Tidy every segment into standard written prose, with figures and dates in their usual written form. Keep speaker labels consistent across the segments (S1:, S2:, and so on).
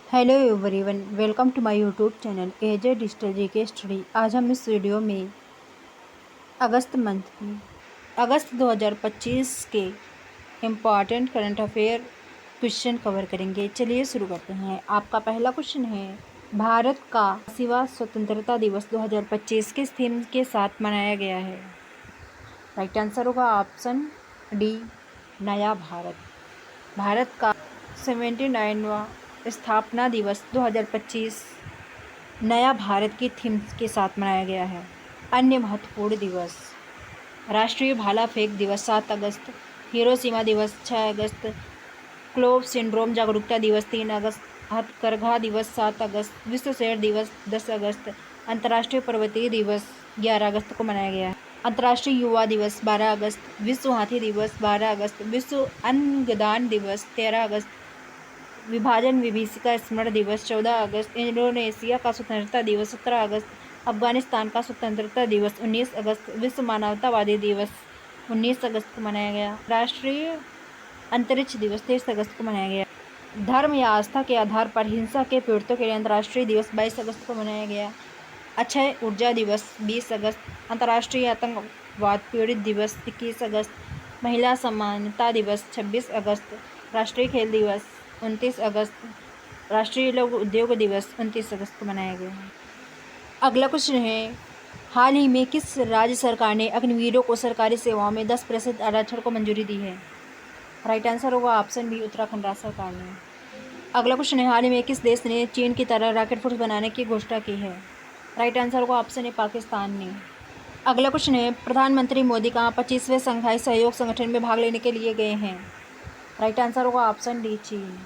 S1: Hello everyone, welcome to my YouTube channel AJ digital GK study. आज हम इस video में अगस्त 2025 के important current affair question cover करेंगे। चलिए शुरू करते हैं। आपका पहला क्वेश्चन है, भारत का 80वां स्वतंत्रता दिवस 2025 किस थीम के साथ मनाया गया है? राइट आंसर होगा ऑप्शन डी, नया भारत। भारत का 79वां स्थापना दिवस 2025 नया भारत की थीम के साथ मनाया गया है। अन्य महत्वपूर्ण दिवस, राष्ट्रीय भाला फेंक दिवस 7 अगस्त, हिरोशिमा दिवस 6 अगस्त, क्लोव सिंड्रोम जागरूकता दिवस 3 अगस्त, हथकरघा दिवस 7 अगस्त, विश्व शेर दिवस 10 अगस्त, अंतर्राष्ट्रीय पर्वतीय दिवस 11 अगस्त को मनाया गया है। अंतर्राष्ट्रीय युवा दिवस 12 अगस्त, विश्व हाथी दिवस 12 अगस्त, विश्व अंगदान दिवस 13 अगस्त, विभाजन विभीषिका स्मरण दिवस 14 अगस्त, इंडोनेशिया का स्वतंत्रता दिवस 17 अगस्त, अफगानिस्तान का स्वतंत्रता दिवस 19 अगस्त, विश्व मानवतावादी दिवस 19 अगस्त को मनाया गया। राष्ट्रीय अंतरिक्ष दिवस 23 अगस्त को मनाया गया। धर्म या आस्था के आधार पर हिंसा के पीड़ितों के लिए अंतर्राष्ट्रीय दिवस 22 अगस्त को मनाया गया। अक्षय ऊर्जा दिवस 20 अगस्त, अंतर्राष्ट्रीय आतंकवाद पीड़ित दिवस 21 अगस्त, महिला समानता दिवस 26 अगस्त, राष्ट्रीय खेल दिवस 29 अगस्त, राष्ट्रीय लोक उद्योग दिवस 29 अगस्त को मनाया गया। अगला क्वेश्चन है, हाल ही में किस राज्य सरकार ने अग्निवीरों को सरकारी सेवाओं में 10% आरक्षण को मंजूरी दी है? राइट आंसर होगा ऑप्शन बी, उत्तराखंड राज्य सरकार ने। अगला क्वेश्चन है, हाल ही में किस देश ने चीन की तरह रॉकेट फोर्स बनाने की घोषणा की है? राइट आंसर होगा ऑप्शन ए, पाकिस्तान ने। अगला क्वेश्चन है, प्रधानमंत्री मोदी कहाँ 25वें शंघाई सहयोग संगठन में भाग लेने के लिए गए हैं? राइट आंसर होगा ऑप्शन डी, चीन।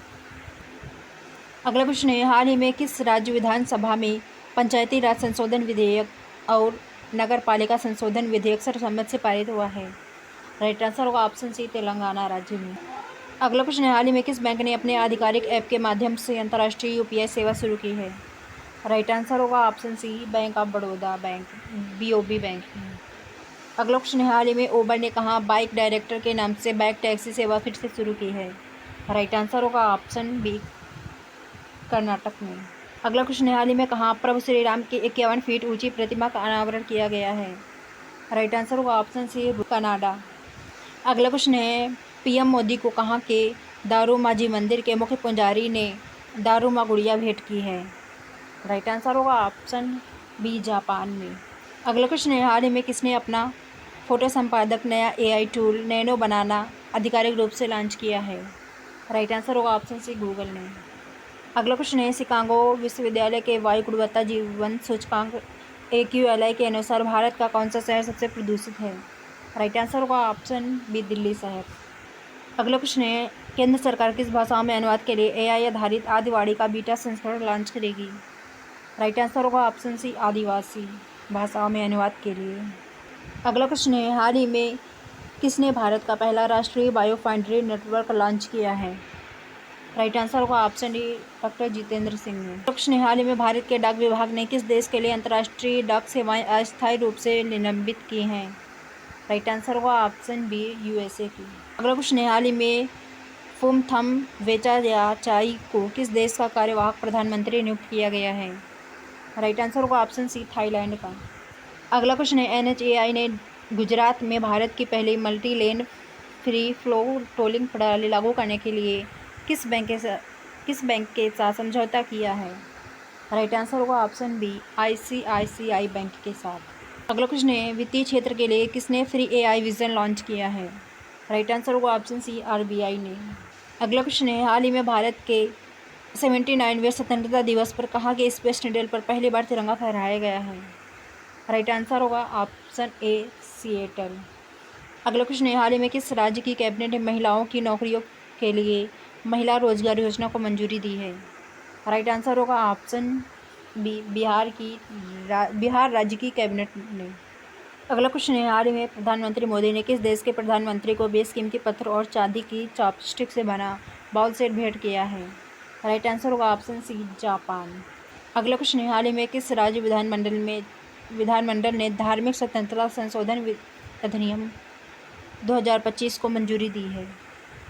S1: अगला क्वेश्चन है, हाल ही में किस राज्य विधानसभा में पंचायती राज संशोधन विधेयक और नगर पालिका संशोधन विधेयक सर्वसम्मति से पारित हुआ है? राइट आंसर होगा ऑप्शन सी, तेलंगाना राज्य में। अगला क्वेश्चन है, हाल ही में किस बैंक ने अपने आधिकारिक ऐप के माध्यम से अंतर्राष्ट्रीय यूपीआई सेवा शुरू की है? राइट आंसर होगा option C, bank of Baroda bank, BOB bank. अगला क्वेश्चन है, हाल ही में उबर ने कहा बाइक डायरेक्टर के नाम से बाइक टैक्सी सेवा फिर से शुरू की है? राइट आंसर होगा ऑप्शन बी, कर्नाटक में। अगला क्वेश्चन है, हाल ही में कहाँ प्रभु श्री राम की 51 फीट ऊंची प्रतिमा का अनावरण किया गया है? राइट आंसर होगा ऑप्शन सी, कनाडा। अगला क्वेश्चन है, पीएम मोदी को कहाँ के दारूमाजी मंदिर के मुख्य पुजारी ने दारूमा गुड़िया भेंट की है? राइट आंसर होगा ऑप्शन बी, जापान में। अगला क्वेश्चन है, हाल ही में किसने अपना फोटो संपादक नया एआई टूल नैनो बनाना आधिकारिक रूप से लॉन्च किया है? राइट आंसर होगा ऑप्शन सी, गूगल ने। अगला क्वेश्चन है, शिकागो विश्वविद्यालय के वायु गुणवत्ता जीवन सूचकांक AQLI के अनुसार भारत का कौन सा शहर सबसे प्रदूषित है? राइट आंसर होगा ऑप्शन बी, दिल्ली शहर। अगला क्वेश्चन है, केंद्र सरकार किस भाषाओं में अनुवाद के लिए AI आधारित आदिवाणी का बीटा संस्करण लॉन्च करेगी? राइट आंसर होगा ऑप्शन सी, आदिवासी भाषाओं में अनुवाद के लिए। अगला क्वेश्चन है, हाल ही में किसने भारत का पहला राष्ट्रीय बायो फाइंड्री नेटवर्क लॉन्च किया है? राइट आंसर होगा option D, doctor Jitendra Singh ने। क्वेश्चन है, हाल ही में भारत के डाक विभाग ने किस देश के लिए अंतर्राष्ट्रीय डाक सेवाएं अस्थायी रूप से निलंबित की हैं? राइट आंसर होगा ऑप्शन बी, USA की। अगला क्वेश्चन है, हाल ही में फुमथम वेचायाचाई को किस देश का कार्यवाहक प्रधानमंत्री नियुक्त किया गया है? राइट आंसर होगा ऑप्शन सी, थाईलैंड का। अगला क्वेश्चन है, NHAI ने गुजरात में भारत की पहली multi lane free flow tolling प्रणाली लागू करने के लिए किस बैंक के साथ समझौता किया है? राइट आंसर होगा ऑप्शन बी, ICICI बैंक के साथ। अगला क्वेश्चन है, वित्तीय क्षेत्र के लिए किसने फ्री AI विजन लॉन्च किया है? राइट आंसर होगा ऑप्शन सी, RBI ने। अगला क्वेश्चन है, हाल ही में भारत के 79वें स्वतंत्रता दिवस पर कहाँ के स्पेस निडल पर पहली बार तिरंगा फहराया गया है? राइट आंसर होगा ऑप्शन ए, सिएटल। अगला क्वेश्चन है, हाल ही में किस राज्य की कैबिनेट ने महिलाओं की नौकरियों के लिए महिला रोजगार योजना को मंजूरी दी है? राइट आंसर होगा ऑप्शन बी, बिहार राज्य की कैबिनेट ने। अगला क्वेश्चन है, हाल ही में प्रधानमंत्री मोदी ने किस देश के प्रधानमंत्री को बेशकीमती पत्थर और चांदी की चॉपस्टिक से बना बाउल सेट भेंट किया है? राइट आंसर होगा ऑप्शन सी, जापान। अगला क्वेश्चन है, हाल ही में किस राज्य विधानमंडल ने धार्मिक स्वतंत्रता संशोधन अधिनियम 2025 को मंजूरी दी है?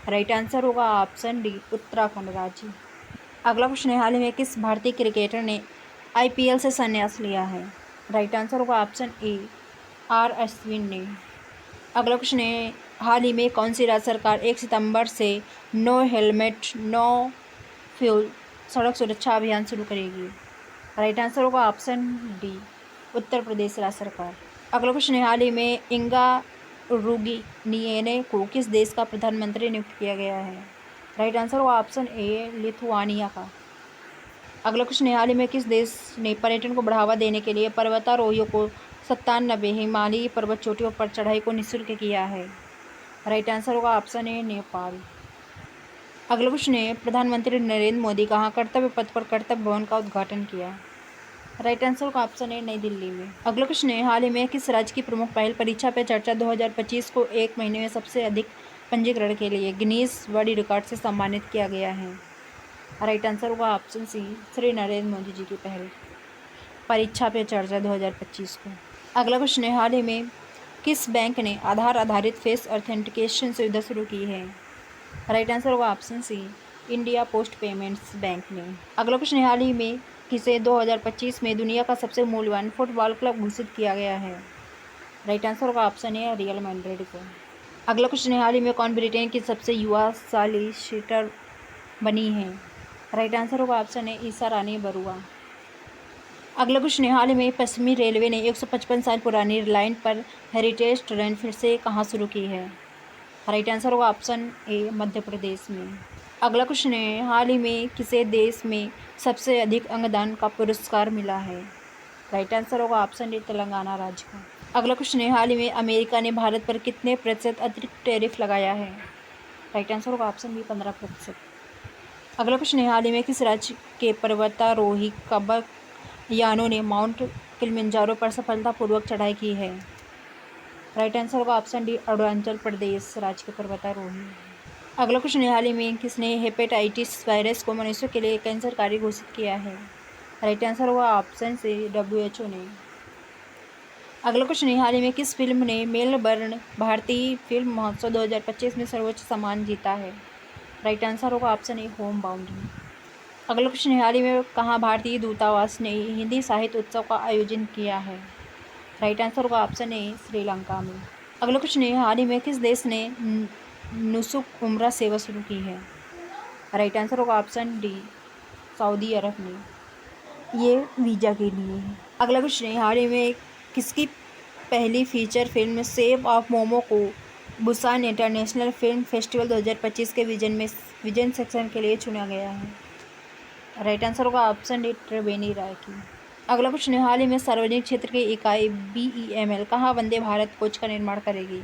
S1: राइट आंसर होगा ऑप्शन डी, उत्तराखंड राज्य। अगला क्वेश्चन है, हाल ही में किस भारतीय क्रिकेटर ने IPL से संन्यास लिया है? राइट आंसर होगा ऑप्शन ए, R अश्विन ने। अगला क्वेश्चन है, हाल ही में कौन सी राज्य सरकार 1 सितंबर से नो हेलमेट नो फ्यूल सड़क सुरक्षा अभियान शुरू करेगी? राइट आंसर होगा ऑप्शन डी, उत्तर प्रदेश राज्य सरकार। अगला क्वेश्चन है, हाल ही में इंगा रुगिनिएने को किस देश का प्रधानमंत्री नियुक्त किया गया है? राइट आंसर होगा ऑप्शन ए, लिथुआनिया का। अगला क्वेश्चन है, हाल ही में किस देश ने पर्यटन को बढ़ावा देने के लिए पर्वतारोहियों को 97 हिमालयी पर्वत चोटियों पर चढ़ाई को निःशुल्क किया है? राइट आंसर होगा ऑप्शन ए, नेपाल। अगला क्वेश्चन है, प्रधानमंत्री नरेंद्र मोदी कहाँ कर्तव्य पथ पर कर्तव्य भवन का उद्घाटन किया? राइट आंसर होगा ऑप्शन ए, नई दिल्ली में। अगला क्वेश्चन है, हाल ही में किस राज्य की प्रमुख पहल परीक्षा पे चर्चा 2025 को एक महीने में सबसे अधिक पंजीकरण के लिए गिनीज वर्ल्ड रिकॉर्ड से सम्मानित किया गया है? राइट आंसर होगा ऑप्शन सी, श्री नरेंद्र मोदी जी की पहल परीक्षा पे चर्चा 2025 को। अगला क्वेश्चन है, हाल ही में किस बैंक ने आधार आधारित फेस ऑथेंटिकेशन सुविधा शुरू की है? राइट आंसर होगा option C, India post payments bank ने। अगला क्वेश्चन है, हाल ही में किसे 2025 में दुनिया का सबसे मूल्यवान फुटबॉल क्लब घोषित किया गया है? राइट आंसर होगा ऑप्शन ए, रियल मैड्रिड को। अगला क्वेश्चन है, हाल ही में कौन ब्रिटेन की सबसे युवा सॉलिसिटर बनी है? राइट आंसर होगा ऑप्शन ए, ईसा रानी बरुआ। अगला क्वेश्चन है, हाल ही में पश्चिमी रेलवे ने 155 साल पुरानी लाइन पर हेरिटेज ट्रेन फिर से कहाँ शुरू की है? राइट आंसर होगा ऑप्शन ए, मध्य प्रदेश में। अगला क्वेश्चन है, हाल ही में किसे देश में सबसे अधिक अंगदान का पुरस्कार मिला है? राइट आंसर होगा ऑप्शन डी, तेलंगाना राज्य का। अगला क्वेश्चन है, हाल ही में अमेरिका ने भारत पर कितने प्रतिशत अतिरिक्त टैरिफ लगाया है? राइट आंसर होगा ऑप्शन बी, 15%। अगला क्वेश्चन है, हाल ही में किस राज्य के पर्वतारोही कबक यानों ने माउंट किलिमंजारो पर सफलतापूर्वक चढ़ाई की है? राइट आंसर होगा ऑप्शन डी, अरुणाचल प्रदेश राज्य के पर्वतारोही। अगला क्वेश्चन है, हाल ही में किसने हेपेटाइटिस वायरस को मनुष्यों के लिए कैंसरकारी घोषित किया है? राइट आंसर होगा ऑप्शन से, WHO ने। अगला क्वेश्चन है, हाल ही में किस फिल्म ने मेलबर्न भारतीय फिल्म महोत्सव 2025 में सर्वोच्च सम्मान जीता है? राइट आंसर होगा ऑप्शन ए, होम बाउंड। अगला क्वेश्चन है, हाल ही में कहाँ भारतीय दूतावास ने हिंदी साहित्य उत्सव का आयोजन किया है? राइट आंसर होगा ऑप्शन ए, श्रीलंका में। अगला क्वेश्चन है, हाल ही में किस देश ने नुसुक उम्रा सेवा शुरू की है? राइट आंसर होगा ऑप्शन डी, सऊदी अरब ने। ये वीज़ा के लिए है। अगला क्वेश्चन है, हाल ही में किसकी पहली feature film shape of momo को बुसान इंटरनेशनल फिल्म फेस्टिवल 2025 के विजन सेक्शन के लिए चुना गया है? राइट आंसर होगा ऑप्शन डी, त्रिवेणी राय की। अगला क्वेश्चन है, हाल ही में सार्वजनिक क्षेत्र की इकाई BEML कहाँ वंदे भारत कोच का निर्माण करेगी?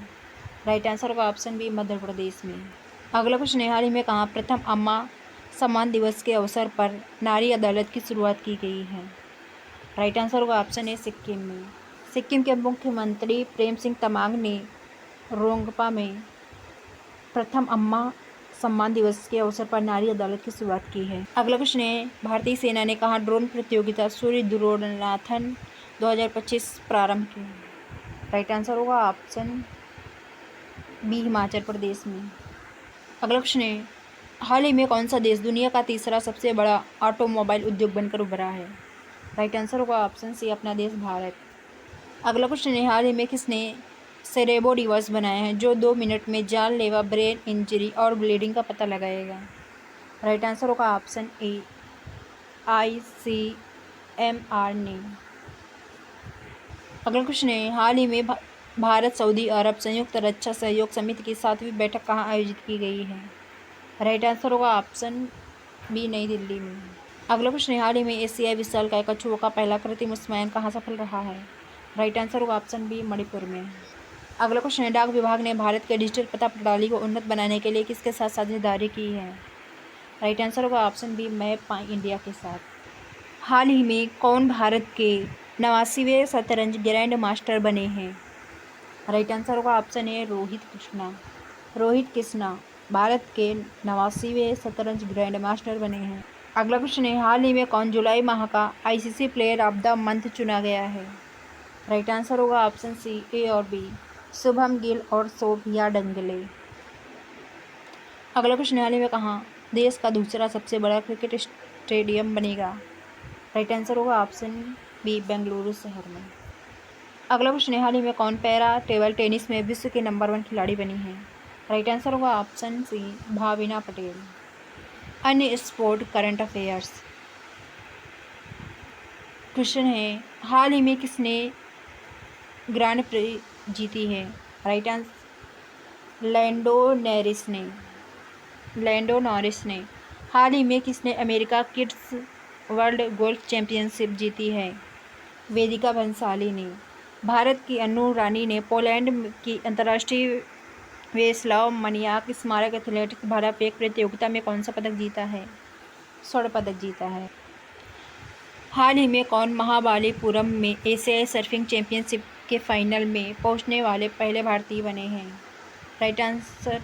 S1: राइट आंसर होगा ऑप्शन बी, मध्य प्रदेश में। अगला क्वेश्चन है, हाल ही में कहाँ प्रथम अम्मा सम्मान दिवस के अवसर पर नारी अदालत की शुरुआत की गई है? राइट आंसर होगा ऑप्शन ए, सिक्किम में। सिक्किम के मुख्यमंत्री प्रेम सिंह तमांग ने रोंगपा में प्रथम अम्मा सम्मान दिवस के अवसर पर नारी अदालत की शुरुआत की है। अगला क्वेश्चन है, भारतीय सेना ने कहाँ ड्रोन प्रतियोगिता सूर्य द्रोणाथन 2025 प्रारंभ की? राइट आंसर होगा ऑप्शन बी, हिमाचल प्रदेश में। अगला क्वेश्चन है, हाल ही में कौन सा देश दुनिया का तीसरा सबसे बड़ा ऑटोमोबाइल उद्योग बनकर उभरा है? राइट आंसर होगा ऑप्शन सी, अपना देश भारत। अगला क्वेश्चन है, हाल ही में किसने सेरेबो डिवाइस बनाया है जो 2 मिनट में जानलेवा ब्रेन इंजरी और ब्लीडिंग का पता लगाएगा? राइट आंसर होगा ऑप्शन ए, ICMR ने। अगला क्वेश्चन है, हाल ही में भारत सऊदी अरब संयुक्त रक्षा सहयोग समिति की 7वीं बैठक कहाँ आयोजित की गई है? राइट आंसर होगा ऑप्शन बी, नई दिल्ली में। अगला क्वेश्चन है, हाल ही में एशियाई विशालकाय कछुओं का पहला कृत्रिम उत्सयन कहाँ सफल रहा है? राइट आंसर होगा ऑप्शन बी, मणिपुर में। अगला क्वेश्चन है, डाक विभाग ने भारत के डिजिटल पता प्रणाली को उन्नत बनाने के लिए किसके साथ साझेदारी की है? राइट आंसर होगा ऑप्शन बी, मैप माई इंडिया के साथ। हाल ही में कौन भारत के 89वें शतरंज ग्रैंड मास्टर बने हैं? राइट आंसर होगा ऑप्शन ए, रोहित कृष्णा। रोहित कृष्णा भारत के 89वें शतरंज ग्रैंड मास्टर बने हैं। अगला क्वेश्चन है, हाल ही में कौन जुलाई माह का ICC player of the month चुना गया है? राइट आंसर होगा ऑप्शन सी, ए और बी, शुभम गिल और सोफिया डंगले। अगला क्वेश्चन, हाल ही में कहाँ देश का दूसरा सबसे बड़ा क्रिकेट स्टेडियम बनेगा? राइट आंसर होगा ऑप्शन बी, बेंगलुरु शहर में। अगला क्वेश्चन है, हाल ही में कौन पैरा टेबल टेनिस में विश्व के नंबर 1 खिलाड़ी बनी है? राइट आंसर होगा ऑप्शन सी, भाविना पटेल। अन्य स्पोर्ट करंट अफेयर्स क्वेश्चन है, हाल ही में किसने ग्रांड प्री जीती है? राइट आंसर लैंडो नॉरिस ने। हाल ही में किसने America kids world golf championship जीती है? वेदिका भंसाली ने। भारत की अनु रानी ने पोलैंड की अंतर्राष्ट्रीय वेस्लाव मनियाक स्मारक एथलेटिक्स भालाफेंक प्रतियोगिता में कौन सा पदक जीता है? स्वर्ण पदक जीता है। हाल ही में कौन महाबलीपुरम में एशियाई सर्फिंग चैंपियनशिप के फाइनल में पहुंचने वाले पहले भारतीय बने हैं? राइट आंसर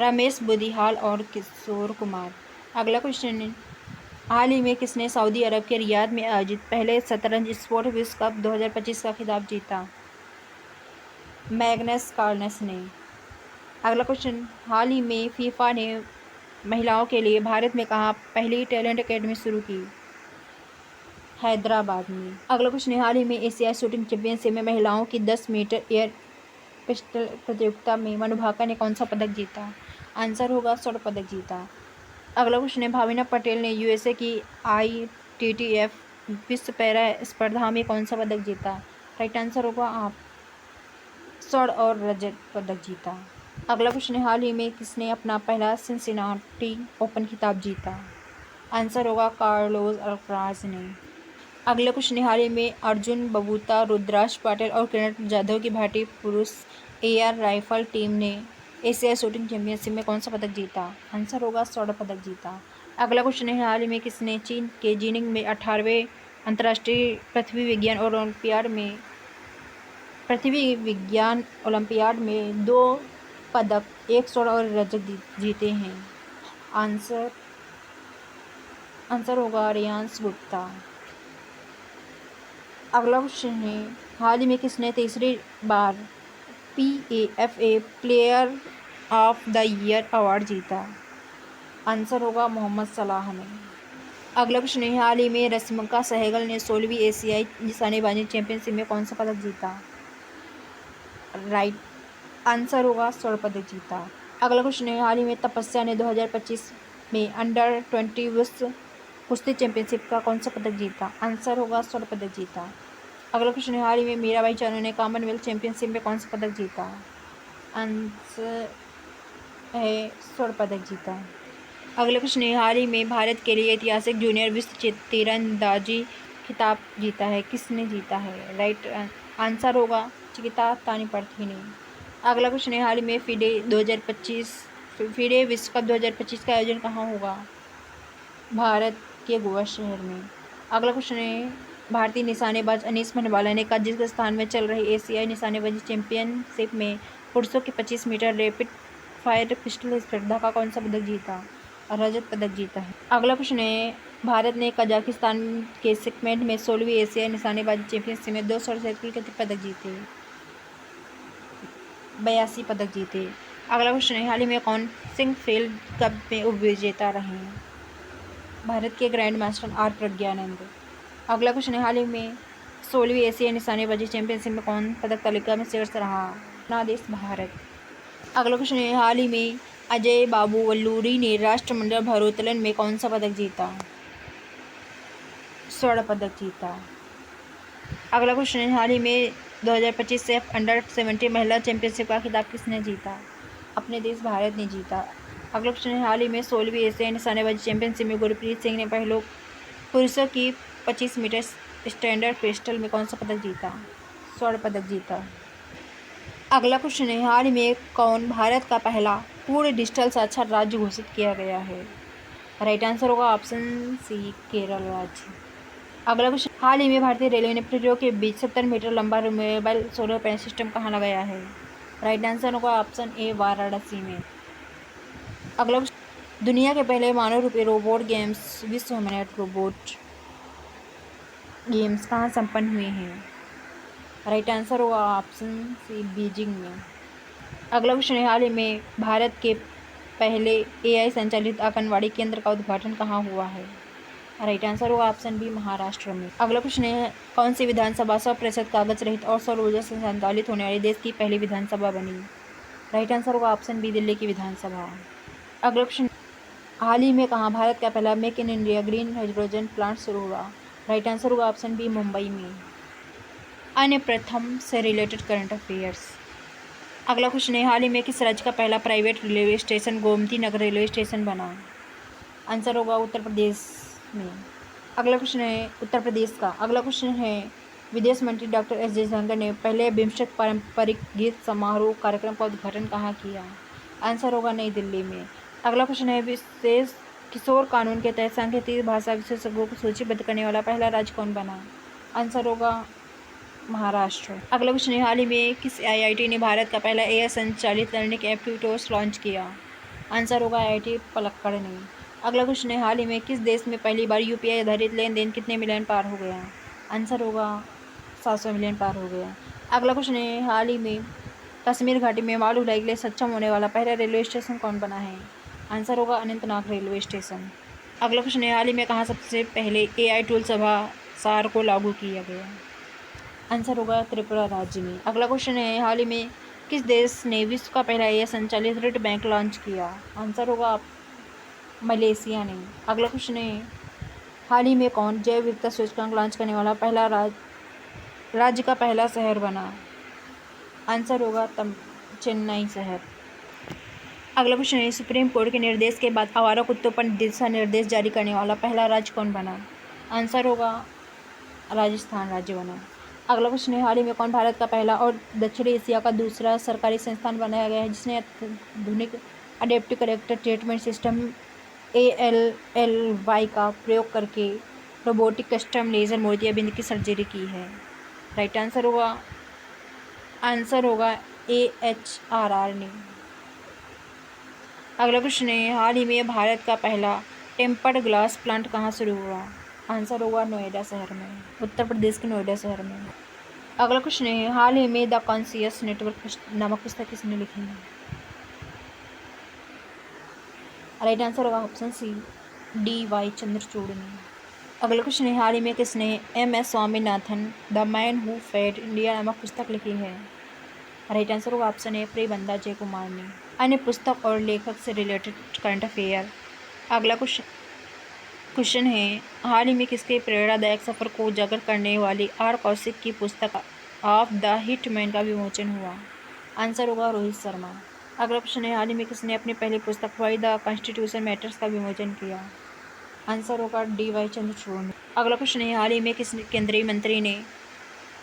S1: रमेश बुदिहाल और किशोर कुमार। अगला क्वेश्चन है, हाल ही में किसने सऊदी अरब के रियाद में आयोजित पहले शतरंज स्पोर्ट विश्व कप 2025 का खिताब जीता? मैग्नस कार्लसन ने। अगला क्वेश्चन, हाल ही में फीफा ने महिलाओं के लिए भारत में कहाँ पहली टैलेंट अकेडमी शुरू की? हैदराबाद में। अगला क्वेश्चन है, हाल ही में एशियाई शूटिंग चैंपियनशिप में महिलाओं की 10 मीटर एयर पिस्टल प्रतियोगिता में मनु भाकर ने कौन सा पदक जीता? आंसर होगा स्वर्ण पदक जीता। अगला क्वेश्चन है, भाविना पटेल ने यूएसए की ITTF विश्व पैरा स्पर्धा में कौन सा पदक जीता? राइट आंसर होगा आप स्वर्ण और रजत पदक जीता। अगला क्वेश्चन है, हाल ही में किसने अपना पहला सिंसिनाटी ओपन खिताब जीता? आंसर होगा कार्लोस अल्काराज ने। अगला क्वेश्चन है, हाल ही में अर्जुन बबूता, रुद्राक्ष पाटिल और किरण जाधव की भारतीय पुरुष एयर राइफल टीम ने एशियाई शूटिंग चैंपियनशिप में कौन सा पदक जीता? आंसर होगा स्वर्ण पदक जीता। अगला क्वेश्चन है, हाल ही में किसने चीन के जीनिंग में 18वें अंतर्राष्ट्रीय पृथ्वी विज्ञान ओलंपियाड में 2 पदक, 1 स्वर्ण और रजत जीते हैं? आंसर होगा रियांश गुप्ता। अगला क्वेश्चन है, हाल ही में किसने तीसरी बार PAFA player of the year award जीता? आंसर होगा मोहम्मद सलाह ने। अगला क्वेश्चन है, हाल ही में रश्मिका सहगल ने 16वीं एशियाई निशानेबाजी चैंपियनशिप में कौन सा पदक जीता? राइट आंसर होगा स्वर्ण पदक जीता। अगला क्वेश्चन है, हाल ही में तपस्या ने 2025 में अंडर 20 विश्व कुश्ती चैंपियनशिप का कौन सा पदक जीता? आंसर होगा स्वर्ण पदक जीता। अगला क्वेश्चन है, हाल ही में मीराबाई चानू ने कॉमनवेल्थ चैंपियनशिप में कौन सा पदक जीता? आंसर है स्वर्ण पदक जीता। अगला क्वेश्चन है, हाल ही में भारत के लिए ऐतिहासिक जूनियर विश्व तीरंदाजी खिताब जीता है, किसने जीता है? राइट आंसर होगा चिकिता तानीपर्थी ने। अगला क्वेश्चन है, हाल ही में फीडे विश्व कप 2025 का आयोजन कहाँ होगा? भारत के गोवा शहर में। अगला क्वेश्चन है, भारतीय निशानेबाज अनीस भंडवाला ने कजाकिस्तान में चल रही एशियाई निशानेबाजी चैंपियनशिप में पुरुषों के 25 मीटर रैपिड फायर पिस्टल स्पर्धा का कौन सा पदक जीता? रजत पदक जीता है। अगला क्वेश्चन है, भारत ने कजाकिस्तान के सेगमेंट में 16वीं एशियाई निशानेबाजी चैंपियनशिप में 2 स्वर्ण सहित कुल कितने पदक जीते? 82 पदक जीते। अगला क्वेश्चन है, हाल ही में कौन सिंगफील्ड कप में उपविजेता रहे? भारत के ग्रैंड मास्टर आर प्रज्ञानंद। अगला क्वेश्चन है, हाल ही में 16वीं एशियाई निशानेबाजी चैंपियनशिप में कौन पदक तालिका में शीर्ष रहा? अपना देश भारत। अगला क्वेश्चन है, हाल ही में अजय बाबू वल्लूरी ने राष्ट्रमंडल भारोत्तोलन में कौन सा पदक जीता? स्वर्ण पदक जीता। अगला क्वेश्चन है, हाल ही में 2025 सेफ अंडर 17 महिला चैंपियनशिप का खिताब किसने जीता? अपने देश भारत ने जीता। अगला क्वेश्चन है, हाल ही में 16वीं एशियाई निशानेबाजी चैंपियनशिप में गुरप्रीत सिंह ने पहले पुरुषों की 25 मीटर स्टैंडर्ड पिस्टल में कौन सा पदक जीता? स्वर्ण पदक जीता। अगला क्वेश्चन है, हाल ही में कौन भारत का पहला पूर्ण डिजिटल साक्षर राज्य घोषित किया गया है? राइट आंसर होगा ऑप्शन सी, केरल राज्य। अगला क्वेश्चन, हाल ही में भारतीय रेलवे ने पटरियों के बीच 70 मीटर लंबा रिमूवेबल सोलर पैनल सिस्टम कहाँ लगाया है? राइट आंसर होगा ऑप्शन ए, वाराणसी में। अगला क्वेश्चन, दुनिया के पहले मानव रूपी रोबोट गेम्स विश्व ह्यूमनॉइड रोबोट गेम्स कहाँ संपन्न हुए हैं? राइट आंसर होगा ऑप्शन सी, बीजिंग में। अगला क्वेश्चन है, हाल ही में भारत के पहले AI संचालित आंगनवाड़ी केंद्र का उद्घाटन कहाँ हुआ है? राइट आंसर होगा ऑप्शन बी महाराष्ट्र में। अगला क्वेश्चन है कौन सी विधानसभा 100% कागज रहित और सौर ऊर्जा से संचालित होने वाली देश की पहली विधानसभा बनी? राइट आंसर होगा ऑप्शन बी दिल्ली की विधानसभा। अगला क्वेश्चन हाल ही में कहाँ भारत का पहला make in India green hydrogen plant शुरू हुआ? राइट आंसर होगा ऑप्शन बी मुंबई में। अन्य प्रथम से रिलेटेड करंट अफेयर्स। अगला क्वेश्चन है हाल ही में किस राज्य का पहला private railway station Gomti Nagar railway station बना? आंसर होगा उत्तर प्रदेश में। अगला क्वेश्चन है उत्तर प्रदेश का। अगला क्वेश्चन है विदेश मंत्री डॉक्टर एस जयशंकर ने पहले बिम्स्टेक पारंपरिक गीत समारोह कार्यक्रम का उद्घाटन कहाँ किया? आंसर होगा नई दिल्ली में। अगला क्वेश्चन है विशेष किशोर कानून के तहत सांकेतिक भाषा विशेषज्ञों को सूचीबद्ध करने वाला पहला राज्य कौन बना? आंसर होगा महाराष्ट्र। अगला क्वेश्चन है हाल ही में किस आईआईटी ने भारत का पहला एआई संचालित लर्निंग ऐप ट्यूटोर्स लॉन्च किया? आंसर होगा आईआईटी पलक्कड़ ने। अगला क्वेश्चन है हाल ही में किस देश में पहली बार यूपीआई आधारित लेन देन कितने मिलियन पार हो गया? आंसर होगा 700 मिलियन पार हो गया। अगला क्वेश्चन है हाल ही में कश्मीर घाटी में माल ढुलाई के लिए सक्षम होने वाला पहला रेलवे स्टेशन कौन बना है? आंसर होगा अनंतनाग रेलवे स्टेशन। अगला क्वेश्चन है हाल ही में कहाँ सबसे पहले एआई टूल सभा सार को लागू किया गया? आंसर होगा त्रिपुरा राज्य में। अगला क्वेश्चन है हाल ही में किस देश ने विश्व का पहला एआई संचालित ऋण बैंक लॉन्च किया? आंसर होगा मलेशिया ने। अगला क्वेश्चन है हाल ही में कौन जैव विविधता सूचकांक लॉन्च करने वाला पहला राज्य का पहला शहर बना? आंसर होगा चेन्नई शहर। अगला क्वेश्चन है सुप्रीम कोर्ट के निर्देश के बाद आवारा कुत्तों पर दिशा निर्देश जारी करने वाला पहला राज्य कौन बना? आंसर होगा राजस्थान राज्य बना। अगला क्वेश्चन है हाल ही में कौन भारत का पहला और दक्षिण एशिया का दूसरा सरकारी संस्थान बनाया गया है जिसने आधुनिक adaptive character treatment system ALLY का प्रयोग करके रोबोटिक कस्टम लेजर मोतियाबिंद की सर्जरी की है? राइट आंसर होगा AHRR ने। अगला क्वेश्चन है हाल ही में भारत का पहला टेम्पर्ड ग्लास प्लांट कहाँ शुरू हुआ? आंसर होगा नोएडा शहर में, उत्तर प्रदेश के नोएडा शहर में। अगला क्वेश्चन है हाल ही में द कॉन्शियस नेटवर्क नामक पुस्तक किसने लिखी है? राइट आंसर होगा ऑप्शन सी DY चंद्रचूड़ ने। अगला क्वेश्चन है हाल ही में किसने MS Swaminathan the man who fed India नामक पुस्तक लिखी है? राइट आंसर होगा ऑप्शन ए प्रियंदा जयकुमार ने। अन्य पुस्तक और लेखक से रिलेटेड करंट अफेयर। अगला क्वेश्चन है हाल ही में किसके प्रेरणादायक सफ़र को उजागर करने वाली R कौशिक की पुस्तक ऑफ द हिटमैन का विमोचन हुआ? आंसर होगा रोहित शर्मा। अगला क्वेश्चन है हाल ही में किसने अपनी पहली पुस्तक वाई द कॉन्स्टिट्यूशन मैटर्स का विमोचन किया? आंसर होगा DY चंद्रचूड़ ने। अगला क्वेश्चन है हाल ही में किस केंद्रीय मंत्री ने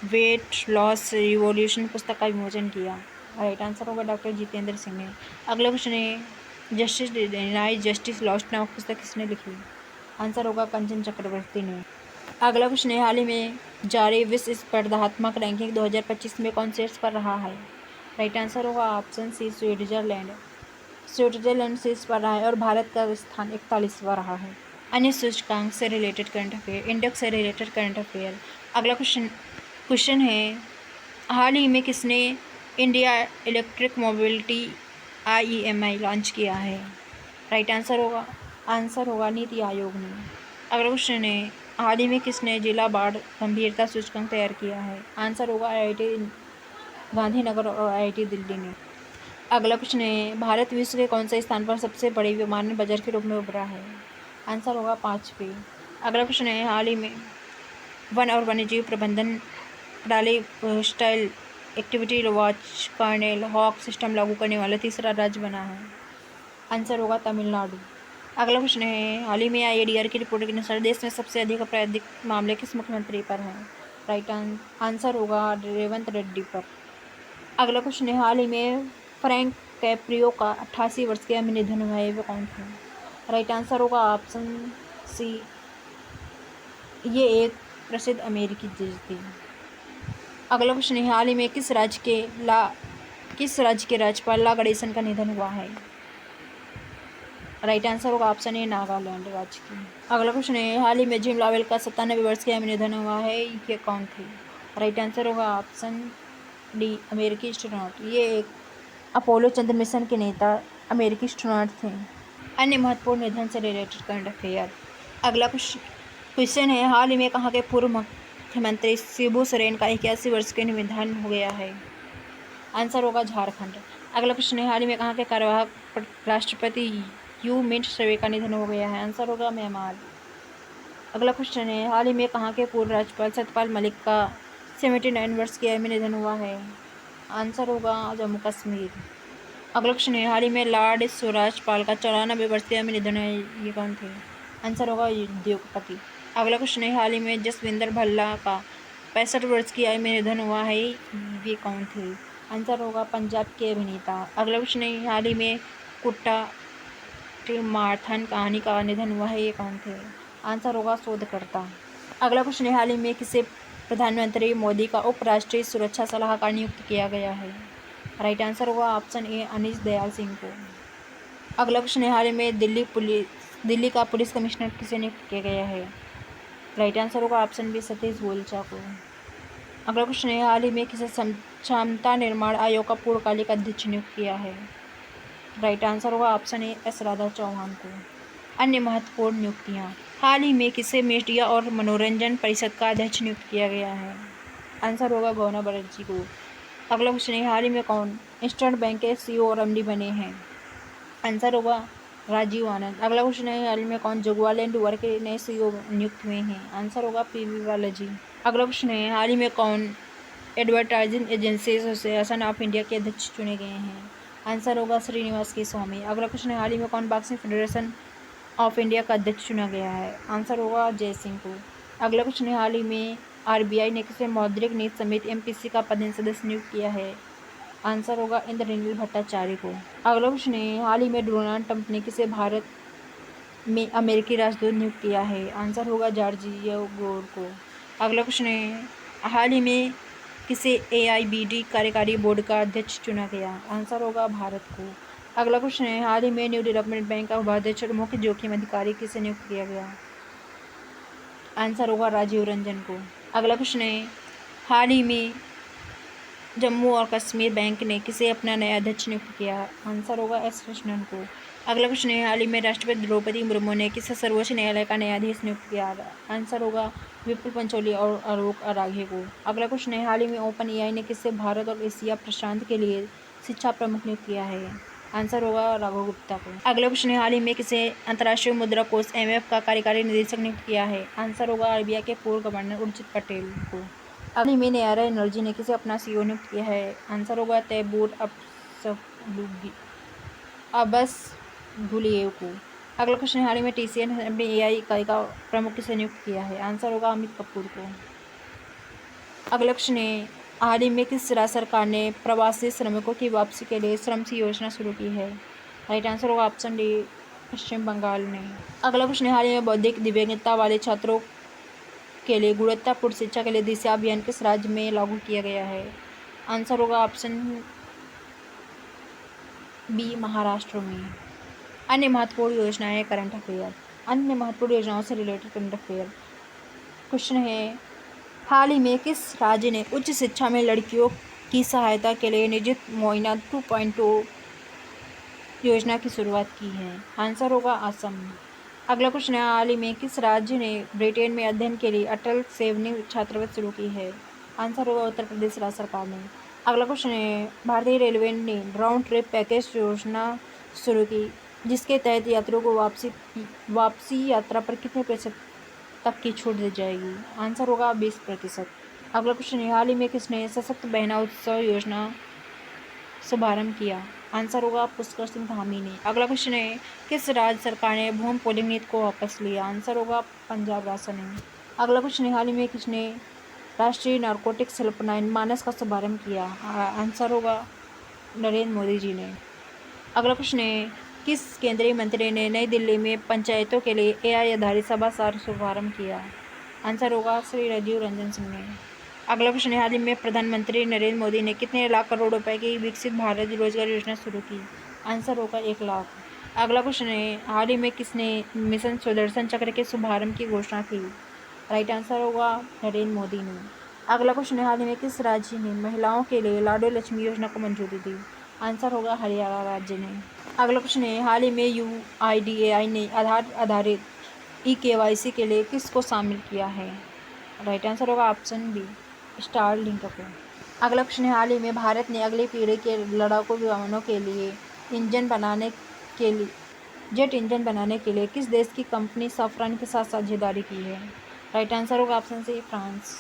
S1: वेट लॉस रिवॉल्यूशन पुस्तक का विमोचन किया? राइट आंसर होगा डॉक्टर जितेंद्र सिंह ने। अगला क्वेश्चन है जस्टिस डिनाइज जस्टिस लॉस्ट नामक पुस्तक किसने लिखी? आंसर होगा कंचन चक्रवर्ती ने। अगला क्वेश्चन है हाल ही में जारी विश्व स्पर्धात्मक रैंकिंग 2025 में कौन शीर्ष पर रहा है? राइट आंसर होगा ऑप्शन सी स्विट्जरलैंड शीर्ष पर रहा है और भारत का स्थान 41वां रहा है। अन्य सूचकांक से रिलेटेड करंट अफेयर, इंडेक्स से रिलेटेड करंट अफेयर। अगला क्वेश्चन है हाल ही में किसने India electric mobility IEMI launch किया है? राइट आंसर होगा नीति आयोग ने। अगला क्वेश्चन है हाल ही में किसने जिला बाढ़ गंभीरता सूचकांक तैयार किया है? आंसर होगा IIT गांधीनगर और IIT दिल्ली ने। अगला क्वेश्चन है भारत विश्व के कौन से स्थान पर सबसे बड़े विमानन बाजार के रूप में उभरा है? आंसर होगा 5वें। अगला क्वेश्चन है हाल ही में वन और वन्यजीव प्रबंधन प्रणाली स्टाइल एक्टिविटी वॉच कर्नेल हॉक सिस्टम लागू करने वाला तीसरा राज्य बना है? आंसर होगा तमिलनाडु। अगला क्वेश्चन है हाल ही में IADR की रिपोर्ट के अनुसार देश में सबसे अधिक आपराधिक मामले किस मुख्यमंत्री पर हैं? राइट आंसर होगा रेवंत रेड्डी पर। अगला क्वेश्चन है हाल ही में फ्रैंक कैप्रियो का 88 वर्ष के में निधन हुआ है, वे कौन थे? राइट आंसर होगा ऑप्शन सी ये एक प्रसिद्ध अमेरिकी जज थी। अगला क्वेश्चन है हाल ही में किस राज्य के राज्यपाल ला गणेशन का निधन हुआ है? राइट आंसर होगा ऑप्शन ए नागालैंड राज्य की। अगला क्वेश्चन है हाल ही में जिम लावेल का 97 वर्ष के में निधन हुआ है, ये कौन थे? राइट आंसर होगा ऑप्शन डी अमेरिकी एस्ट्रोनॉट, ये एक अपोलो चंद्र मिशन के नेता अमेरिकी एस्ट्रोनॉट थे। अन्य महत्वपूर्ण निधन से रिलेटेड करंट अफेयर। अगला क्वेश्चन है, हाल ही में कहाँ के पूर्व मुख्यमंत्री शिबू सोरेन का 81 वर्ष के निधन हो गया है? आंसर होगा झारखंड। अगला क्वेश्चन है, हाल ही में कहाँ के कार्यवाहक राष्ट्रपति यू मिंट सर्वे का निधन हो गया है? आंसर होगा म्यांमार। अगला क्वेश्चन है, हाल ही में कहाँ के पूर्व राज्यपाल सत्यपाल मलिक का 79 वर्ष की आयु में निधन हुआ है? आंसर होगा जम्मू कश्मीर। अगला क्वेश्चन है, हाल ही में लॉर्ड स्वराज पाल का 94 वर्ष की आयु में निधन है, ये कौन थे? आंसर होगा उद्योगपति। अगला क्वेश्चन है, हाल ही में जसविंदर भल्ला का 65 वर्ष की आयु में निधन हुआ है, ये कौन थे? आंसर होगा पंजाब के अभिनेता। अगला क्वेश्चन है, हाल ही में कुट्टा मारथन कहानी का निधन हुआ है, ये कौन थे? आंसर होगा शोधकर्ता। अगला क्वेश्चन है, हाल ही में किसे प्रधानमंत्री मोदी का उप राष्ट्रीय सुरक्षा सलाहकार नियुक्त किया गया है? राइट आंसर होगा ऑप्शन ए अनीश दयाल सिंह को। अगला क्वेश्चन है, हाल ही में दिल्ली का पुलिस कमिश्नर किसे नियुक्त किया गया है? राइट आंसर होगा ऑप्शन बी सतीश गोलचा को। अगला क्वेश्चन है, हाल ही में किसे क्षमता निर्माण आयोग का पूर्णकालिक अध्यक्ष नियुक्त किया है? राइट आंसर होगा option A S Radha Chauhan को। अन्य महत्वपूर्ण नियुक्तियाँ, हाल ही में किसे मीडिया और मनोरंजन परिषद का अध्यक्ष नियुक्त किया गया है? आंसर होगा गौना बनर्जी को। अगला क्वेश्चन है, हाल ही में कौन ईस्टर्न बैंक के सीईओ और एमडी बने हैं? आंसर होगा राजीव आनंद। अगला क्वेश्चन है, हाल ही में कौन जगुआर लैंड डूअर के नए सीईओ नियुक्त हुए हैं? आंसर होगा पीवी बालाजी। अगला क्वेश्चन है, हाल ही में कौन advertising agency association of India के अध्यक्ष चुने गए हैं? आंसर होगा श्रीनिवास के स्वामी। अगला क्वेश्चन है, हाल ही में कौन बॉक्सिंग फेडरेशन ऑफ इंडिया का अध्यक्ष चुना गया है? आंसर होगा जय सिंह को। अगला क्वेश्चन है, हाल ही में आरबीआई ने किसे मौद्रिक नीति समिति एमपीसी का पदेन सदस्य नियुक्त किया है? आंसर होगा इंद्रनील भट्टाचार्य को। अगला क्वेश्चन है, हाल ही में डोनाल्ड ट्रंप ने किसे भारत में अमेरिकी राजदूत नियुक्त किया है? आंसर होगा जॉर्जिया गोर को। अगला क्वेश्चन है, हाल ही में किसे एआईबीडी कार्यकारी बोर्ड का अध्यक्ष चुना गया? आंसर होगा भारत को। अगला क्वेश्चन है, हाल ही में न्यू डेवलपमेंट बैंक का उपाध्यक्ष और मुख्य जोखिम अधिकारी किसे नियुक्त किया गया? आंसर होगा राजीव रंजन को। अगला क्वेश्चन है, हाल ही में जम्मू और कश्मीर बैंक ने किसे अपना नया अध्यक्ष नियुक्त किया? आंसर होगा एस कृष्णन को। अगला क्वेश्चन है, हाल ही में राष्ट्रपति द्रौपदी मुर्मू ने किसे सर्वोच्च न्यायालय का न्यायाधीश नियुक्त किया? आंसर होगा विपुल पंचोली और आलोक आराघे को। अगला क्वेश्चन है, हाल ही में ओपन एआई ने किसे भारत और एशिया प्रशांत के लिए शिक्षा प्रमुख नियुक्त किया है? आंसर होगा राघव गुप्ता को। अगला क्वेश्चन है, हाल ही में किसे अंतर्राष्ट्रीय मुद्रा कोष IMF का कार्यकारी निदेशक नियुक्त किया है? आंसर होगा आरबीआई के पूर्व गवर्नर उर्जित पटेल को। हाल ही में नयारा एनर्जी ने किसे अपना सीईओ नियुक्त किया है? आंसर होगा तैमूर अब्बास गुलिएव को। अगला क्वेश्चन है, हाल ही में TCS ने अपनी AI इकाई का प्रमुख किसे नियुक्त किया है? आंसर होगा अमित कपूर को। अगला क्वेश्चन है, हाल ही में किस राज्य सरकार ने प्रवासी श्रमिकों की वापसी के लिए श्रम सी योजना शुरू की है? राइट आंसर होगा ऑप्शन डी पश्चिम बंगाल ने। अगला क्वेश्चन है, हाल ही में बौद्धिक दिव्यांगता वाले छात्रों के लिए गुणवत्तापूर्ण शिक्षा के लिए दिशा अभियान किस राज्य में लागू किया गया है? आंसर होगा ऑप्शन बी महाराष्ट्र में। अन्य महत्वपूर्ण योजनाएं करंट अफेयर, अन्य महत्वपूर्ण योजनाओं से रिलेटेड करंट अफेयर क्वेश्चन है, हाल ही में किस राज्य ने उच्च शिक्षा में लड़कियों की सहायता के लिए निजित मुआयना 2.0 योजना की शुरुआत की है? आंसर होगा असम। अगला क्वेश्चन है, हाल ही में किस राज्य ने ब्रिटेन में अध्ययन के लिए अटल सेवनी छात्रवृत्ति शुरू की है? आंसर होगा उत्तर प्रदेश राज्य सरकार ने। अगला क्वेश्चन है, भारतीय रेलवे ने राउंड ट्रिप पैकेज योजना शुरू की, जिसके तहत यात्रियों को वापसी यात्रा पर कितने प्रतिशत तक की छूट दी जाएगी? आंसर होगा 20%। अगला क्वेश्चन है, हाल ही में किसने सशक्त बहना उत्सव योजना शुभारंभ किया? आंसर होगा पुष्कर सिंह धामी ने। अगला क्वेश्चन है, किस राज्य सरकार ने भूमि पोलिंग नीति को वापस लिया? आंसर होगा पंजाब राज्य ने। अगला क्वेश्चन है, हाल ही में किसने राष्ट्रीय नारकोटिक्स हेल्पलाइन मानस का शुभारंभ किया? आंसर होगा नरेंद्र मोदी जी ने। अगला क्वेश्चन है, किस केंद्रीय मंत्री ने नई दिल्ली में पंचायतों के लिए AI आधारित सभासार शुभारंभ किया? आंसर होगा श्री राजीव रंजन सिंह ने। अगला क्वेश्चन है, हाल ही में प्रधानमंत्री नरेंद्र मोदी ने कितने लाख करोड़ रुपए की विकसित भारत रोजगार योजना शुरू की? आंसर होगा 1 लाख। अगला क्वेश्चन है, हाल ही में किसने मिशन सुदर्शन चक्र के शुभारंभ की घोषणा की? राइट आंसर होगा नरेंद्र मोदी ने। अगला क्वेश्चन है, हाल ही में किस राज्य ने महिलाओं के लिए लाडो लक्ष्मी योजना को मंजूरी दी? आंसर होगा हरियाणा राज्य ने। अगला क्वेश्चन है, हाल ही में UIDAI ने आधार आधारित ई-केवाईसी के लिए किसको शामिल किया है? राइट आंसर होगा ऑप्शन बी, स्टारलिंक को। अगला क्वेश्चन है, हाल ही में भारत ने अगली पीढ़ी के लड़ाकू विमानों के लिए इंजन बनाने के लिए जेट इंजन बनाने के लिए किस देश की कंपनी सफरान के साथ साझेदारी की है? राइट आंसर होगा ऑप्शन सी, फ्रांस।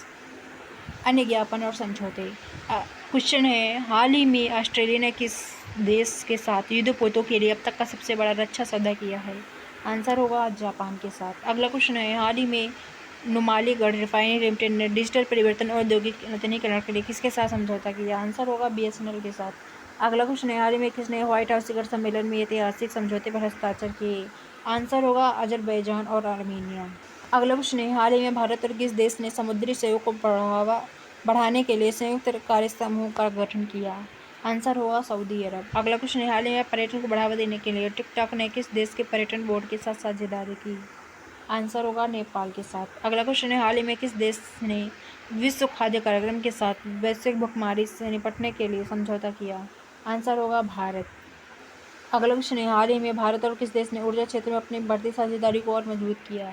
S1: अन्य ज्ञापन और समझौते। क्वेश्चन है, हाल ही में ऑस्ट्रेलिया ने किस देश के साथ युद्धपोतों के लिए अब तक का सबसे बड़ा रक्षा सौदा किया है? आंसर होगा जापान के साथ। अगला क्वेश्चन है, हाल ही में नुमालीगढ़ रिफाइनरी लिमिटेड ने डिजिटल परिवर्तन और औद्योगिक नूतनीकरण के लिए किसके साथ समझौता किया? आंसर होगा BSNL के साथ। अगला क्वेश्चन है, हाल ही में किसने व्हाइट हाउस शिखर सम्मेलन में ऐतिहासिक समझौते पर हस्ताक्षर किए? आंसर होगा अजरबैजान और आर्मीनिया। अगला क्वेश्चन है, हाल ही में भारत और किस देश ने समुद्री सहयोग को बढ़ाने के लिए संयुक्त कार्य समूह का गठन किया? आंसर होगा सऊदी अरब। अगला क्वेश्चन है, हाल ही में पर्यटन को बढ़ावा देने के लिए टिकटॉक ने किस देश के पर्यटन बोर्ड के साथ साझेदारी की? आंसर होगा नेपाल के साथ। अगला क्वेश्चन है, हाल ही में किस देश ने विश्व खाद्य कार्यक्रम के साथ वैश्विक भुखमरी से निपटने के लिए समझौता किया? आंसर होगा भारत। अगला क्वेश्चन है, हाल ही में भारत और किस देश ने ऊर्जा क्षेत्र में अपनी बढ़ती साझेदारी को और मजबूत किया?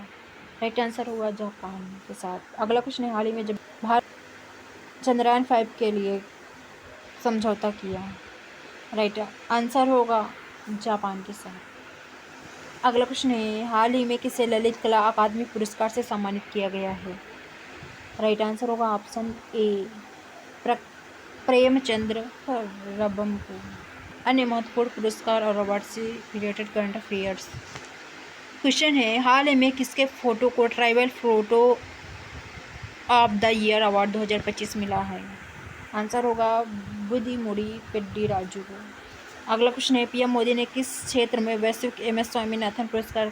S1: राइट आंसर होगा जापान के साथ। अगला क्वेश्चन है, हाल ही में जब भारत चंद्रयान 5 के लिए समझौता किया? राइट आंसर होगा जापान के साथ। अगला क्वेश्चन है, हाल ही में किसे ललित कला अकादमी पुरस्कार से सम्मानित किया गया है? राइट आंसर होगा ऑप्शन ए, प्रेमचंद्र रबम को। अन्य महत्वपूर्ण पुरस्कार और अवार्ड से रिलेटेड करंट अफेयर्स। क्वेश्चन है, हाल ही में किसके फोटो को tribal photo of the year award 2025 मिला है? आंसर होगा बुद्धिमुड़ी पेड्डी राजू को। अगला क्वेश्चन है, PM मोदी ने किस क्षेत्र में वैश्विक MS स्वामीनाथन पुरस्कार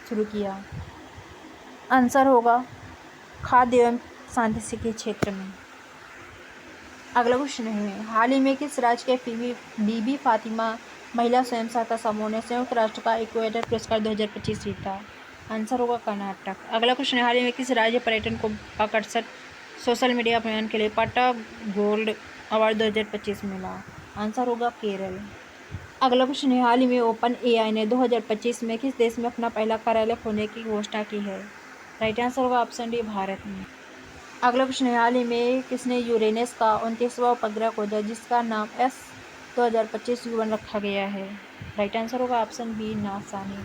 S1: शुरू किया? आंसर होगा खाद्य एवं सांस्कृतिक के क्षेत्र में। अगला क्वेश्चन है, हाल ही में किस राज्य के बीबी फातिमा महिला स्वयं सहायता समूह ने संयुक्त राष्ट्र का इक्वेटर पुरस्कार 2025 जीता? आंसर होगा कर्नाटक। अगला क्वेश्चन है, हाल ही में किस राज्य पर्यटन को आकर्षक सोशल मीडिया अभियान के लिए पाटा गोल्ड अवार्ड 2025 मिला? आंसर होगा केरल। अगला क्वेश्चन है, हाल ही में OpenAI ने 2025 में किस देश में अपना पहला कार्यालय खोलने की घोषणा की है? राइट आंसर होगा ऑप्शन डी, भारत में। अगला क्वेश्चन है, हाल ही में किसने यूरेनस का 29वां उपग्रह खोजा जिसका नाम S2025 U1 रखा गया है? राइट आंसर होगा ऑप्शन बी, नासा ने।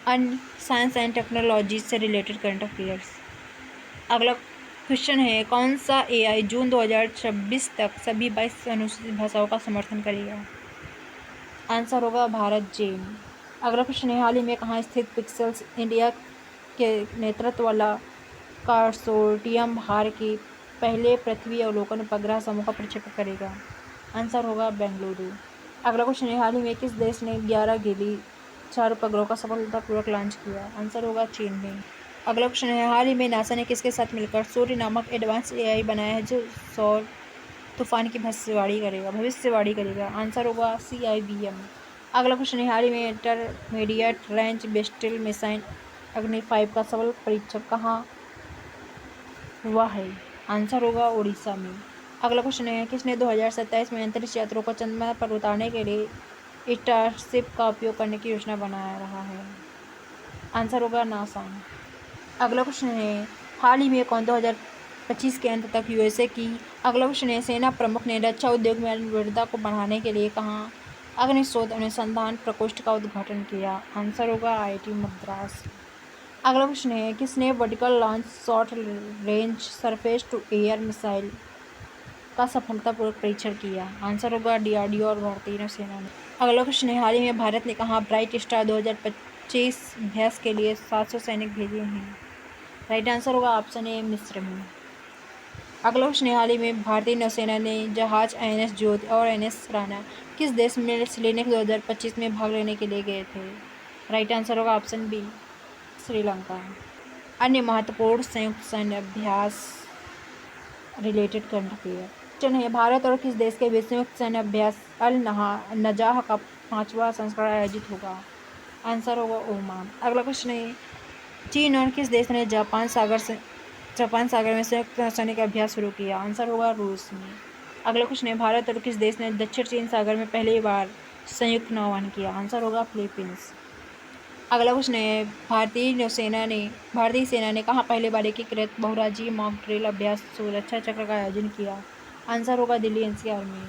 S1: अन्य साइंस एंड टेक्नोलॉजी से रिलेटेड करंट अफेयर्स। अगला क्वेश्चन है, कौन सा AI जून 2026 तक सभी 22 अनुसूचित भाषाओं का समर्थन करेगा? आंसर होगा भारत जेन। अगला क्वेश्चन है, हाल ही में कहाँ स्थित पिक्सेल्स इंडिया के नेतृत्व वाला कंसोर्टियम भारत के पहले पृथ्वी अवलोकन उपग्रह समूह का प्रक्षेपण करेगा? आंसर होगा बेंगलुरु। अगला क्वेश्चन है, हाल ही में किस देश ने 11 गिली 4 उपग्रहों का सफलतापूर्वक लॉन्च किया? आंसर होगा चीन ने। अगला क्वेश्चन है, हाल ही में नासा ने किसके साथ मिलकर सूर्य नामक एडवांस AI बनाया है जो सौर तूफान की भविष्यवाणी करेगा? आंसर होगा CIBM। अगला क्वेश्चन है, हाल ही में इंटरमीडिएट रेंज बैलिस्टिक मिसाइल अग्नि 5 का सफल परीक्षण कहाँ हुआ है? आंसर होगा उड़ीसा में। अगला क्वेश्चन है, किसने 2027 में अंतरिक्ष यात्रियों को चंद्रमा पर उतारने के लिए स्टारशिप का उपयोग करने की योजना बना रहा है? आंसर होगा नासा। अगला क्वेश्चन है, हाल ही में कौन 2025 के अंत तक USA की। अगला क्वेश्चन है, सेना प्रमुख ने रक्षा उद्योग में विविधता को बढ़ाने के लिए कहाँ अग्निशोध अनुसंधान प्रकोष्ठ का उद्घाटन किया? आंसर होगा IIT मद्रास। अगला क्वेश्चन है, किसने vertical launch short range surface to air missile का सफलतापूर्वक परीक्षण किया? आंसर होगा DRDO और भारतीय नौसेना ने। अगला क्वेश्चन है, हाल ही में भारत ने कहाँ ब्राइट स्टार 2025 अभ्यास के लिए 700 सैनिक भेजे हैं? राइट आंसर होगा ऑप्शन ए, मिस्र में। अगला क्वेश्चन है, हाल ही में भारतीय नौसेना ने जहाज INS ज्योति और NS राणा किस देश में श्रीलंका 2025 में भाग लेने के लिए गए थे? राइट आंसर होगा ऑप्शन बी, श्रीलंका। अन्य महत्वपूर्ण संयुक्त सैन्य अभ्यास रिलेटेड करंट अफेयर। क्वेश्चन है, भारत और किस देश के बीच संयुक्त सैन्य अभ्यास अल नजाह का 5वां संस्करण आयोजित होगा? आंसर होगा ओमान। अगला क्वेश्चन है, चीन और किस देश ने जापान सागर में संयुक्त सैनिक अभ्यास शुरू किया? आंसर होगा रूस में। अगला क्वेश्चन है, भारत और किस देश ने दक्षिण चीन सागर में पहली बार संयुक्त नौवहन किया? आंसर होगा फिलीपींस। अगला क्वेश्चन है, भारतीय सेना ने कहाँ पहले बार एकीकृत बहुराज्यीय मॉक ड्रिल अभ्यास सुरक्षा चक्र का आयोजन किया? आंसर होगा दिल्ली एनसीआर में।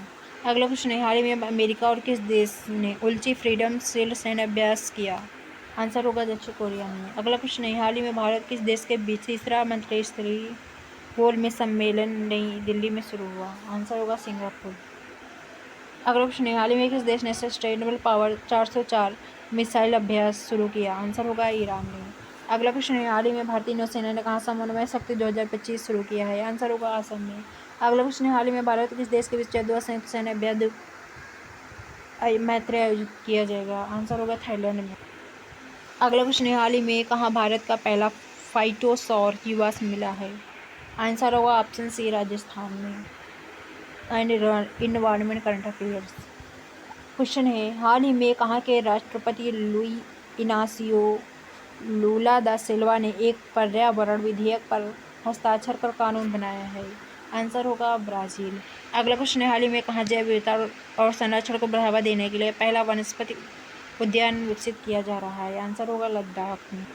S1: अगला क्वेश्चन है, हाल ही में अमेरिका और किस देश ने उल्ची फ्रीडम शील्ड सैन्य अभ्यास किया? आंसर होगा दक्षिण कोरिया में। अगला क्वेश्चन है, हाल ही में भारत किस देश के बीच तीसरा मंत्रिस्तरीय गोलमेज सम्मेलन नई दिल्ली में शुरू हुआ? आंसर होगा सिंगापुर। अगला क्वेश्चन है, हाल ही में किस देश ने सस्टेनेबल पावर 404 मिसाइल अभ्यास शुरू किया? आंसर होगा ईरान ने। अगला क्वेश्चन है, हाल ही में भारतीय नौसेना ने कहाँ समन्वय शक्ति 2025 शुरू किया है? आंसर होगा असम में। अगला क्वेश्चन है, हाल ही में भारत किस देश के बीच 14वां संयुक्त सैन्य अभ्यास मैत्री आयोजित किया जाएगा? आंसर होगा थाईलैंड में। अगला क्वेश्चन है, हाल ही में कहाँ भारत का पहला फाइटोसौर युवा मिला है? आंसर होगा ऑप्शन सी राजस्थान में। And environment current affairs question है, हाल ही में कहाँ के राष्ट्रपति लुई इनासियो लूला दा सिल्वा ने एक पर्यावरण विधेयक पर हस्ताक्षर कर कानून बनाया है? आंसर होगा ब्राज़ील। अगला क्वेश्चन है, हाल ही में कहाँ जैव विविधता और संरक्षण को बढ़ावा देने के लिए पहला वनस्पति उद्यान विकसित किया जा रहा है? आंसर होगा लद्दाख में।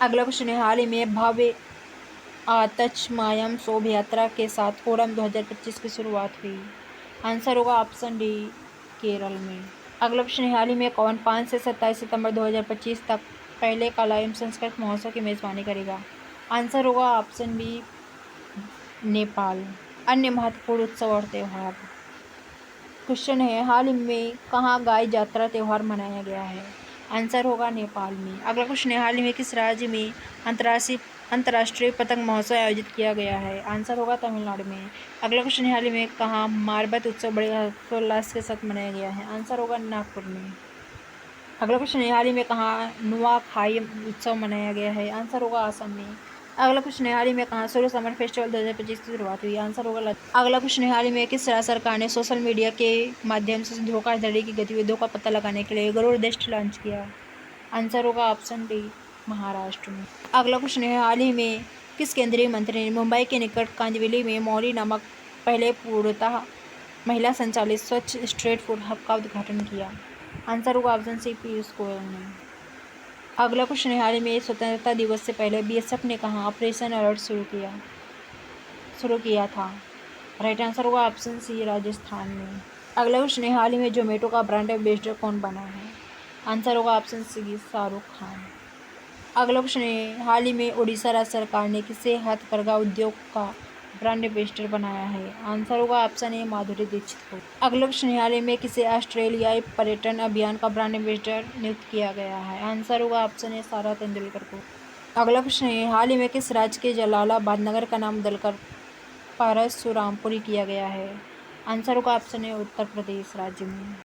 S1: अगला क्वेश्चन है, हाल ही में भव्य आतचमायम शोभ यात्रा के साथ ओणम 2025 की शुरुआत हुई? आंसर होगा ऑप्शन डी केरल में। अगला क्वेश्चन है, हाल ही में कौन 5 से 27 सितंबर 2025 तक पहले कला एवं संस्कृत महोत्सव की मेजबानी करेगा? आंसर होगा ऑप्शन बी नेपाल। अन्य महत्वपूर्ण उत्सव और त्यौहार क्वेश्चन है, हाल ही में कहाँ गाय जात्रा त्यौहार मनाया गया है? आंसर होगा नेपाल में। अगला क्वेश्चन है, हाल ही में किस राज्य में अंतर्राष्ट्रीय पतंग महोत्सव आयोजित किया गया है? आंसर होगा तमिलनाडु में। अगला क्वेश्चन है, हाल ही में कहाँ मारबत उत्सव बड़े हर्षोल्लास के साथ मनाया गया है? आंसर होगा नागपुर में। अगला क्वेश्चन है, हाल ही में कहाँ नुआखाई उत्सव मनाया गया है? आंसर होगा असम में। अगला क्वेश्चन है, हाल ही में कहाँ सोलो समर फेस्टिवल 2025 की शुरुआत हुई? आंसर होगा अगला क्वेश्चन है, हाल ही में किस राज्य सरकार ने सोशल मीडिया के माध्यम से धोखाधड़ी की गतिविधियों का पता लगाने के लिए गरुड़ लिस्ट लॉन्च किया? आंसर होगा ऑप्शन डी महाराष्ट्र में। अगला क्वेश्चन है, हाल ही में किस केंद्रीय मंत्री ने मुंबई के निकट कांदिवली में मौरी नामक पहले पूर्णतः महिला संचालित स्वच्छ स्ट्रीट फूड हब का उद्घाटन किया? आंसर होगा ऑप्शन सी पीयूष गोयल ने। अगला क्वेश्चन है, हाल ही में स्वतंत्रता दिवस से पहले बीएसएफ ने कहाँ ऑपरेशन अलर्ट शुरू किया था? राइट आंसर होगा ऑप्शन सी राजस्थान में। अगला क्वेश्चन है, हाल ही में जोमेटो का ब्रांड एम्बेसडर कौन बना है? आंसर होगा ऑप्शन सी शाहरुख खान। अगला क्वेश्चन है, हाल ही में उड़ीसा राज्य सरकार ने किसे हथकरघा उद्योग का ब्रांड एम्बेसडर बनाया है? आंसर होगा ऑप्शन ए माधुरी दीक्षित को। अगला क्वेश्चन है, हाल ही में किसे ऑस्ट्रेलियाई पर्यटन अभियान का ब्रांड एम्बेसडर नियुक्त किया गया है? आंसर होगा ऑप्शन ए सारा तेंदुलकर को। अगला क्वेश्चन है, हाल ही में किस राज्य के जलालाबाद नगर का नाम बदलकर परशुरामपुरी किया गया है? आंसर होगा ऑप्शन ए उत्तर प्रदेश राज्य में।